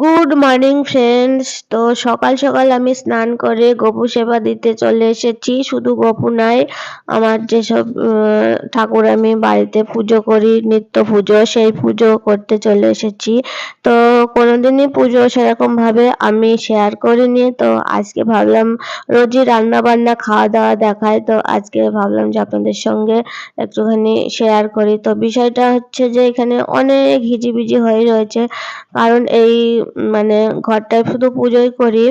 Good morning friends. তো সকাল সকাল আমি স্নান করে গপু সেবা দিতে চলে এসেছি। শুধু গপু নয়, আমার যেসব ঠাকুর আমি বাড়িতে পুজো করি, নিত্য পুজো, সেই পুজো করতে চলে এসেছি। তো কোনোদিনই পুজো সেরকম ভাবে আমি শেয়ার করিনি, তো আজকে ভাবলাম রোজই রান্না বান্না খাওয়া দাওয়া দেখায়, তো আজকে ভাবলাম যে আপনাদের সঙ্গে একটুখানি শেয়ার করি। তো বিষয়টা হচ্ছে যে এখানে অনেক হিজিবিজি হয়ে রয়েছে, কারণ এই মানে ঘরটায় শুধু পুজোই করি,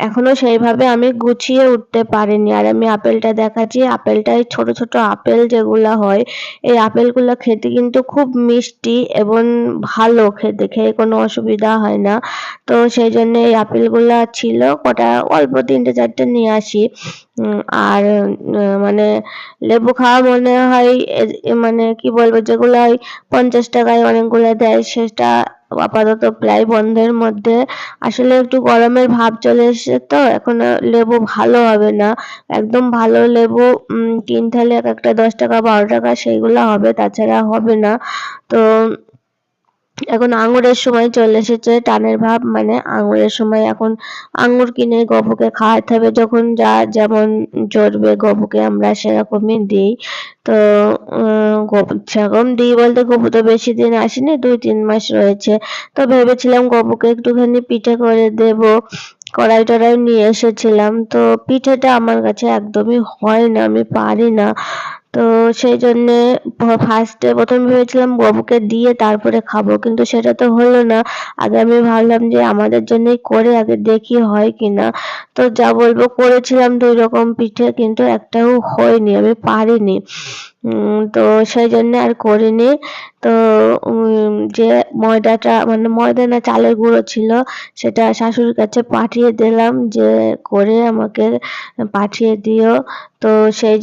এখনো সেইভাবে আমি গুছিয়ে উঠতে পারিনি। আর আমি আপেলটা দেখাচ্ছি, আপেলটাই ছোট ছোট আপেল যেগুলা হয়, এই আপেলগুলো খেতে কিন্তু খুব মিষ্টি এবং ভালো খেতে, খেয়ে কোনো অসুবিধা হয় না। তো সেই জন্য এই আপেলগুলা ছিল কটা, অল্প 3-4টে নিয়ে আসি। আর মানে লেবু খাওয়া মনে হয় মানে কি বলবো, যেগুলো ওই 50 টাকায় অনেকগুলো দেয়, সেটা আপাতত প্রায় বন্ধের মধ্যে। আসলে একটু গরমের ভাব চলে এসেছে, তো এখন লেবু ভালো হবে না। একদম ভালো লেবু কিনতে হলে এক একটা 10 টাকা 12 টাকা সেইগুলো হবে, তাছাড়া হবে না। তো এখন আঙুরের সময় চলে এসেছে, টানের ভাব মানে আঙুরের সময়। এখন আঙুর কিনে গপুকে খাওয়াতে হবে, যখন যা যেমন জড়বে গপুকে আমরা সেরকমই দিই। তো গপু সেরকম দিই বলতে, গপু তো বেশি দিন আসেনি, 2-3 মাস রয়েছে। তো ভেবেছিলাম গপুকে একটুখানি পিঠে করে দেব, কড়াই টড়াই নিয়ে এসেছিলাম। তো পিঠেটা আমার কাছে একদমই হয় না, আমি পারি না। তো সেই জন্যে প্রথমে ভেবেছিলাম গপুকে দিয়ে তারপরে খাবো, কিন্তু সেটা তো হলো না। আগে আমি ভাবলাম যে আমাদের জন্যই করে আগে দেখি হয় কিনা। তো যা বলবো, করেছিলাম 2 রকম পিঠে, কিন্তু একটাও হয়নি, আমি পারিনি। তো সেই জন্য আর করিনি। তো যে ময়দাটা, মানে ময়দা না চালের গুঁড়ো ছিল, সেটা শাশুড়ির কাছে পাঠিয়ে দিলাম যে করে আমাকে পাঠিয়ে দিও। তো সেই